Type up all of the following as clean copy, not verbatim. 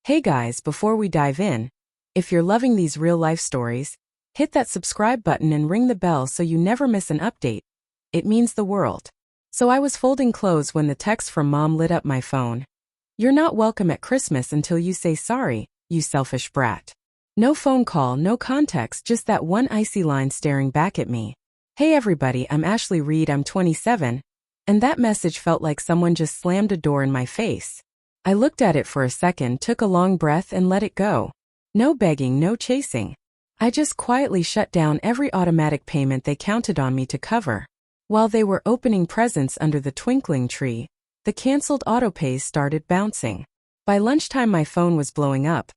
Hey guys, before we dive in, if you're loving these real-life stories, hit that subscribe button and ring the bell so you never miss an update. It means the world. So I was folding clothes when the text from Mom lit up my phone. You're not welcome at Christmas until you say sorry, you selfish brat. No phone call, no context, just that one icy line staring back at me. Hey everybody, I'm Ashley Reed, I'm 27, and that message felt like someone just slammed a door in my face. I looked at it for a second, took a long breath and let it go. No begging, no chasing. I just quietly shut down every automatic payment they counted on me to cover. While they were opening presents under the twinkling tree, the canceled autopays started bouncing. By lunchtime my phone was blowing up.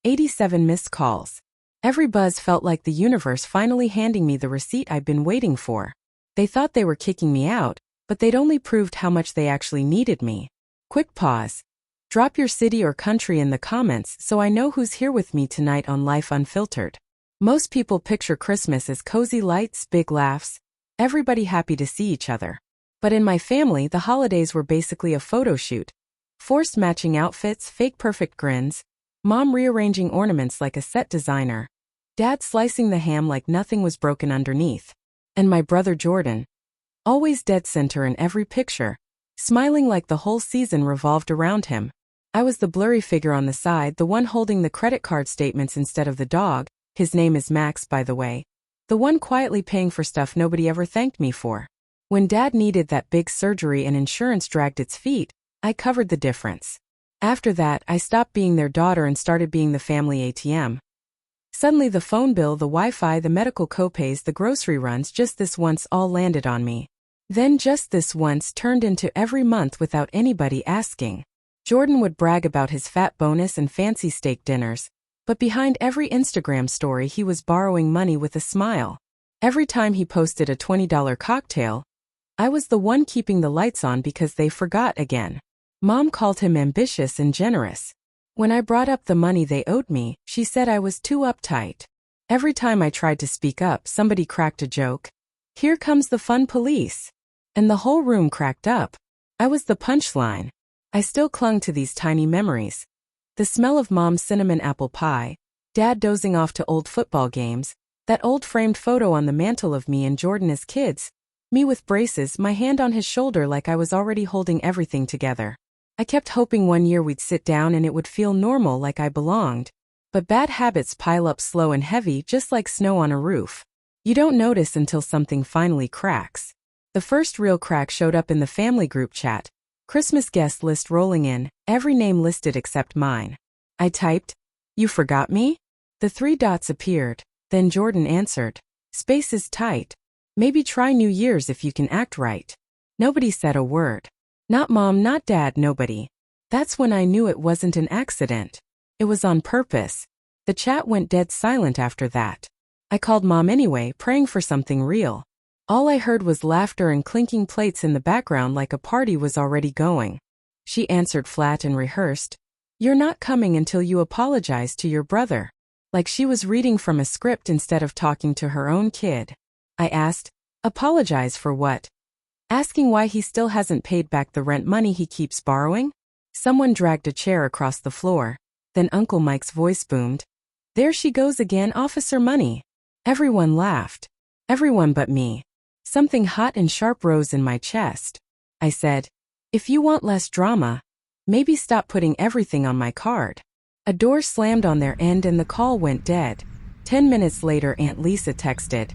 87 missed calls. Every buzz felt like the universe finally handing me the receipt I'd been waiting for. They thought they were kicking me out, but they'd only proved how much they actually needed me. Quick pause. Drop your city or country in the comments so I know who's here with me tonight on Life Unfiltered. Most people picture Christmas as cozy lights, big laughs, everybody happy to see each other. But in my family, the holidays were basically a photo shoot. Forced matching outfits, fake perfect grins, Mom rearranging ornaments like a set designer, Dad slicing the ham like nothing was broken underneath, and my brother Jordan, always dead center in every picture, smiling like the whole season revolved around him. I was the blurry figure on the side, the one holding the credit card statements instead of the dog. His name is Max, by the way. The one quietly paying for stuff nobody ever thanked me for. When Dad needed that big surgery and insurance dragged its feet, I covered the difference. After that, I stopped being their daughter and started being the family ATM. Suddenly the phone bill, the Wi-Fi, the medical copays, the grocery runs, just this once all landed on me. Then just this once turned into every month without anybody asking. Jordan would brag about his fat bonus and fancy steak dinners, but behind every Instagram story he was borrowing money with a smile. Every time he posted a $20 cocktail, I was the one keeping the lights on because they forgot again. Mom called him ambitious and generous. When I brought up the money they owed me, she said I was too uptight. Every time I tried to speak up, somebody cracked a joke. Here comes the fun police. And the whole room cracked up. I was the punchline. I still clung to these tiny memories. The smell of Mom's cinnamon apple pie, Dad dozing off to old football games, that old framed photo on the mantle of me and Jordan as kids, me with braces, my hand on his shoulder like I was already holding everything together. I kept hoping one year we'd sit down and it would feel normal, like I belonged. But bad habits pile up slow and heavy, just like snow on a roof. You don't notice until something finally cracks. The first real crack showed up in the family group chat. Christmas guest list rolling in, every name listed except mine. I typed, "You forgot me?" The 3 dots appeared, then Jordan answered, "Space is tight. Maybe try New Year's if you can act right." Nobody said a word. Not Mom, not Dad, nobody. That's when I knew it wasn't an accident. It was on purpose. The chat went dead silent after that. I called Mom anyway, praying for something real. All I heard was laughter and clinking plates in the background like a party was already going. She answered flat and rehearsed, "You're not coming until you apologize to your brother." Like she was reading from a script instead of talking to her own kid. I asked, "Apologize for what?" Asking why he still hasn't paid back the rent money he keeps borrowing? Someone dragged a chair across the floor. Then Uncle Mike's voice boomed, "There she goes again, Officer Money." Everyone laughed. Everyone but me. Something hot and sharp rose in my chest. I said, "If you want less drama, maybe stop putting everything on my card." A door slammed on their end and the call went dead. 10 minutes later Aunt Lisa texted,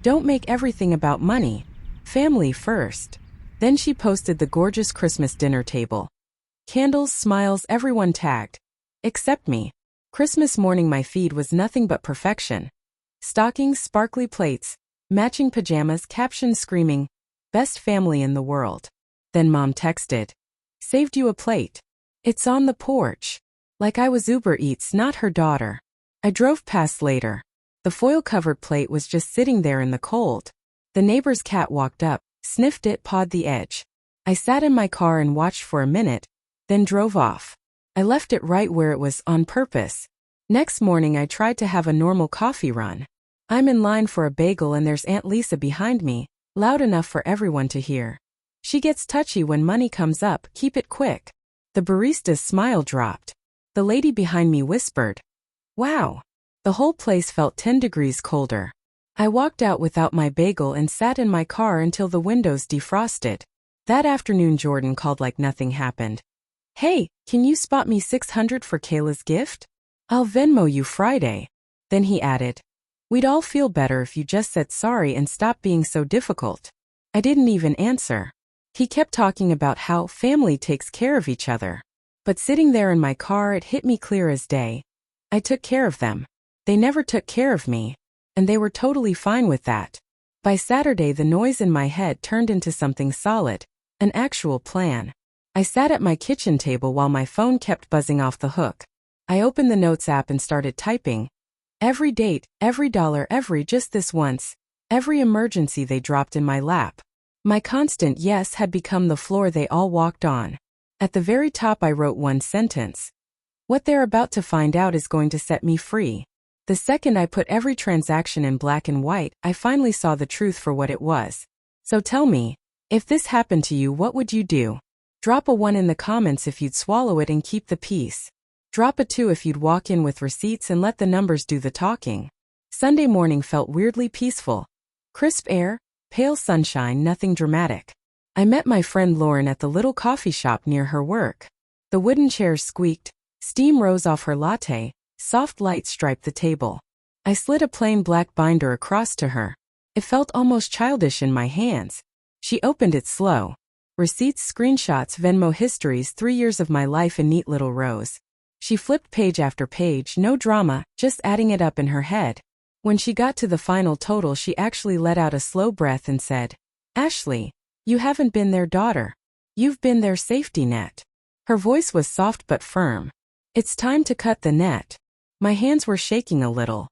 "Don't make everything about money. Family first." Then she posted the gorgeous Christmas dinner table. Candles, smiles, everyone tagged. Except me. Christmas morning my feed was nothing but perfection. Stockings, sparkly plates, matching pajamas, captions screaming, "Best family in the world." Then Mom texted, "Saved you a plate. It's on the porch." Like I was Uber Eats, not her daughter. I drove past later. The foil-covered plate was just sitting there in the cold. The neighbor's cat walked up, sniffed it, pawed the edge. I sat in my car and watched for a minute, then drove off. I left it right where it was, on purpose. Next morning I tried to have a normal coffee run. I'm in line for a bagel and there's Aunt Lisa behind me, loud enough for everyone to hear. She gets touchy when money comes up, keep it quick. The barista's smile dropped. The lady behind me whispered. Wow. The whole place felt 10 degrees colder. I walked out without my bagel and sat in my car until the windows defrosted. That afternoon Jordan called like nothing happened. Hey, can you spot me $600 for Kayla's gift? I'll Venmo you Friday. Then he added, we'd all feel better if you just said sorry and stopped being so difficult. I didn't even answer. He kept talking about how family takes care of each other. But sitting there in my car, it hit me clear as day. I took care of them. They never took care of me. And they were totally fine with that. By Saturday, the noise in my head turned into something solid, an actual plan. I sat at my kitchen table while my phone kept buzzing off the hook. I opened the Notes app and started typing. Every date, every dollar, every just this once, every emergency they dropped in my lap. My constant yes had become the floor they all walked on. At the very top I wrote one sentence. What they're about to find out is going to set me free. The second I put every transaction in black and white, I finally saw the truth for what it was. So tell me, if this happened to you, what would you do? Drop a 1 in the comments if you'd swallow it and keep the peace. Drop a 2 if you'd walk in with receipts and let the numbers do the talking. Sunday morning felt weirdly peaceful. Crisp air, pale sunshine, nothing dramatic. I met my friend Lauren at the little coffee shop near her work. The wooden chairs squeaked, steam rose off her latte, soft light striped the table. I slid a plain black binder across to her. It felt almost childish in my hands. She opened it slow. Receipts, screenshots, Venmo histories, 3 years of my life in neat little rows. She flipped page after page, no drama, just adding it up in her head. When she got to the final total, she actually let out a slow breath and said, Ashley, you haven't been their daughter. You've been their safety net. Her voice was soft but firm. It's time to cut the net. My hands were shaking a little.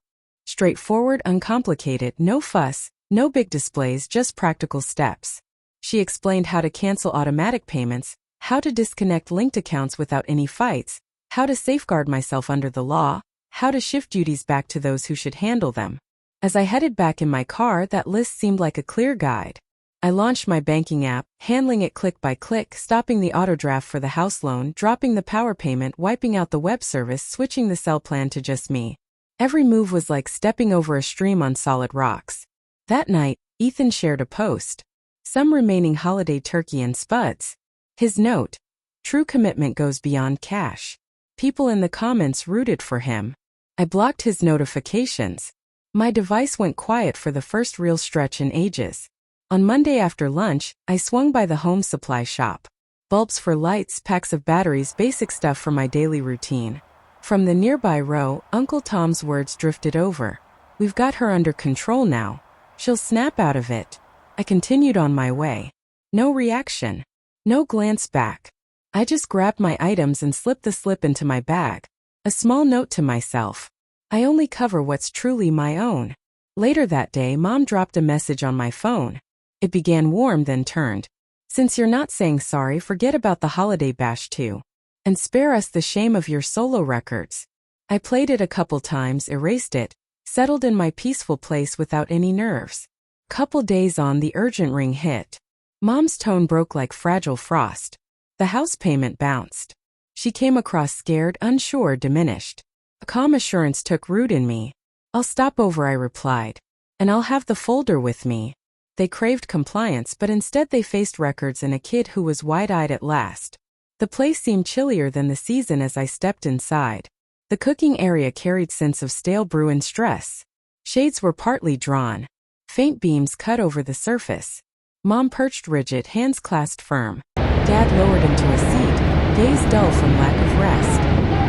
Straightforward, uncomplicated, no fuss, no big displays, just practical steps. She explained how to cancel automatic payments, how to disconnect linked accounts without any fights, how to safeguard myself under the law, how to shift duties back to those who should handle them. As I headed back in my car, that list seemed like a clear guide. I launched my banking app, handling it click by click, stopping the auto draft for the house loan, dropping the power payment, wiping out the web service, switching the cell plan to just me. Every move was like stepping over a stream on solid rocks. That night, Ethan shared a post. Some remaining holiday turkey and spuds. His note, true commitment goes beyond cash. People in the comments rooted for him. I blocked his notifications. My device went quiet for the first real stretch in ages. On Monday after lunch, I swung by the home supply shop. Bulbs for lights, packs of batteries, basic stuff for my daily routine. From the nearby row, Uncle Tom's words drifted over. We've got her under control now. She'll snap out of it. I continued on my way. No reaction. No glance back. I just grabbed my items and slipped the slip into my bag. A small note to myself. I only cover what's truly my own. Later that day, Mom dropped a message on my phone. It began warm, then turned. Since you're not saying sorry, forget about the holiday bash too. And spare us the shame of your solo records. I played it a couple times, erased it, settled in my peaceful place without any nerves. Couple days on, the urgent ring hit. Mom's tone broke like fragile frost. The house payment bounced. She came across scared, unsure, diminished. A calm assurance took root in me. I'll stop over, I replied. And I'll have the folder with me. They craved compliance, but instead they faced records and a kid who was wide-eyed at last. The place seemed chillier than the season as I stepped inside. The cooking area carried scents of stale brew and stress. Shades were partly drawn. Faint beams cut over the surface. Mom perched rigid, hands clasped firm. Dad lowered into a seat, gaze dull from lack of rest.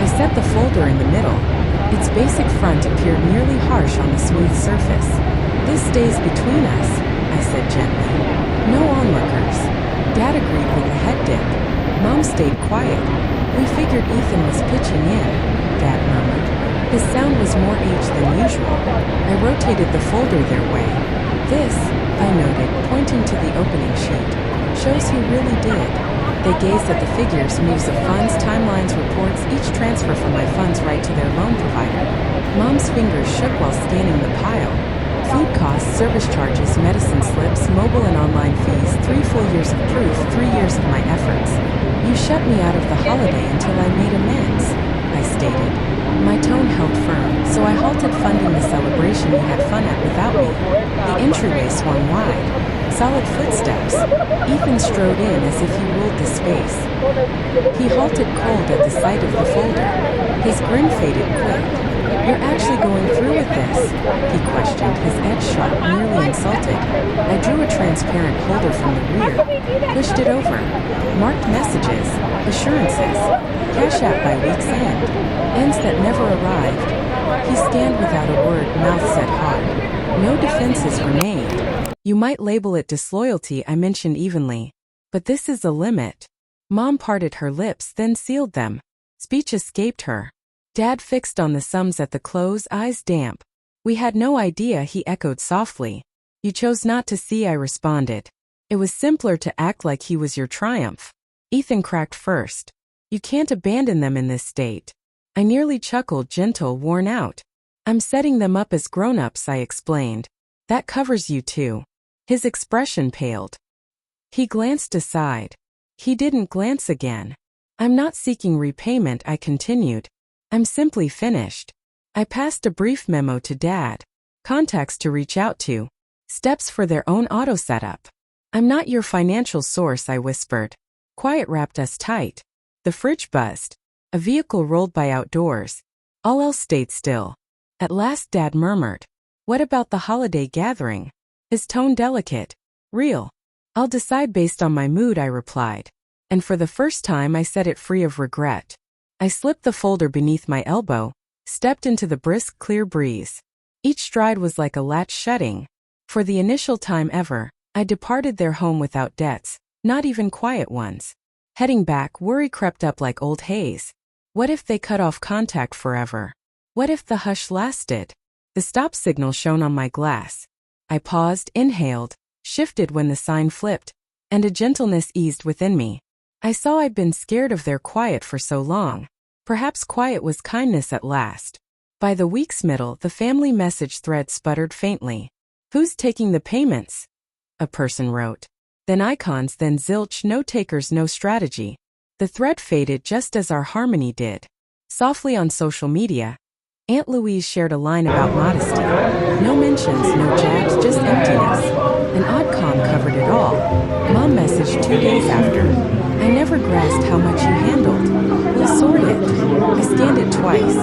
I set the folder in the middle. Its basic front appeared nearly harsh on the smooth surface. This stays between us, I said gently. No onlookers. Dad agreed with a head dip. Mom stayed quiet. We figured Ethan was pitching in, Dad murmured. His sound was more aged than usual. I rotated the folder their way. This, I noted, pointing to the opening sheet, shows who really did. They gazed at the figures, moves of funds, timelines, reports, each transfer from my funds right to their loan provider. Mom's fingers shook while scanning the pile. Food costs, service charges, medicine slips, mobile and online fees, 3 full years of proof, 3 years of my efforts. You shut me out of the holiday until I made amends, I I stated. My tone held firm, so I halted funding the celebration you had fun at without me. The entryway swung wide. Solid footsteps. Ethan strode in as if he ruled the space. He halted cold at the sight of the folder. His grin faded quick. "You're actually going through with this?" he questioned, his edge sharp, nearly insulted. I drew a transparent holder from the rear, pushed it over. Marked messages, assurances, cash app by week's end, ends that never arrived. He scanned without a word, mouth set hard. No defenses remained. "You might label it disloyalty," I mentioned evenly. "But this is a limit." Mom parted her lips, then sealed them. Speech escaped her. Dad fixed on the sums at the close, eyes damp. "We had no idea," he echoed softly. "You chose not to see," I responded. "It was simpler to act like he was your triumph." Ethan cracked first. "You can't abandon them in this state." I nearly chuckled, gentle, worn out. "I'm setting them up as grown-ups," I explained. "That covers you too." His expression paled. He glanced aside. He didn't glance again. "I'm not seeking repayment," I continued. "I'm simply finished." I passed a brief memo to Dad. Contacts to reach out to. Steps for their own auto setup. "I'm not your financial source," I whispered. Quiet wrapped us tight. The fridge buzzed. A vehicle rolled by outdoors. All else stayed still. At last Dad murmured, "What about the holiday gathering?" His tone delicate. "Real." "I'll decide based on my mood," I replied. And for the first time I said it free of regret. I slipped the folder beneath my elbow, stepped into the brisk, clear breeze. Each stride was like a latch shutting. For the initial time ever, I departed their home without debts, not even quiet ones. Heading back, worry crept up like old haze. What if they cut off contact forever? What if the hush lasted? The stop signal shone on my glass. I paused, inhaled, shifted when the sign flipped, and a gentleness eased within me. I saw I'd been scared of their quiet for so long. Perhaps quiet was kindness at last. By the week's middle, the family message thread sputtered faintly. "Who's taking the payments?" a person wrote. Then icons, then zilch, no takers, no strategy. The thread faded just as our harmony did. Softly on social media, Aunt Louise shared a line about modesty. No mentions, no jabs, just emptiness. An odd calm covered it all. Mom messaged 2 days after. "I never grasped how much you handled. We'll sort it." I scanned it twice.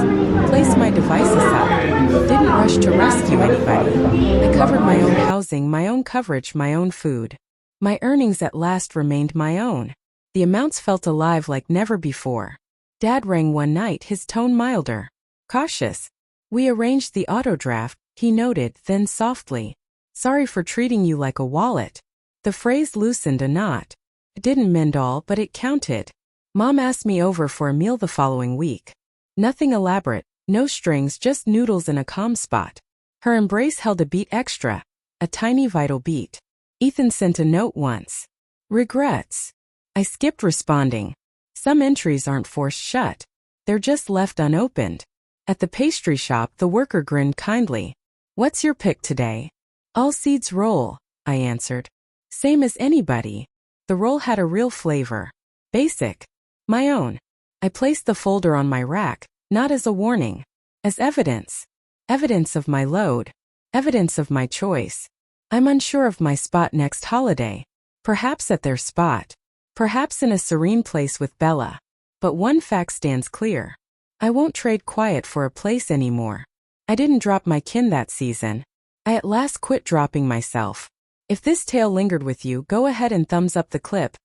Placed my device aside. Didn't rush to rescue anybody. I covered my own housing, my own coverage, my own food. My earnings at last remained my own. The amounts felt alive like never before. Dad rang one night, his tone milder. Cautious. "We arranged the auto draft," he noted, then softly. "Sorry for treating you like a wallet." The phrase loosened a knot. It didn't mend all, but it counted. Mom asked me over for a meal the following week. Nothing elaborate, no strings, just noodles in a calm spot. Her embrace held a beat extra, a tiny vital beat. Ethan sent a note once. "Regrets." I skipped responding. Some entries aren't forced shut. They're just left unopened. At the pastry shop, the worker grinned kindly. "What's your pick today?" "All seeds roll," I answered. Same as anybody. The roll had a real flavor. Basic. My own. I placed the folder on my rack, not as a warning. As evidence. Evidence of my load. Evidence of my choice. I'm unsure of my spot next holiday. Perhaps at their spot. Perhaps in a serene place with Bella. But one fact stands clear. I won't trade quiet for a place anymore. I didn't drop my kin that season. I at last quit dropping myself. If this tale lingered with you, go ahead and thumbs up the clip.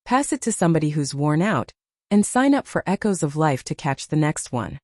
Pass it to somebody who's worn out, and sign up for Echoes of Life to catch the next one.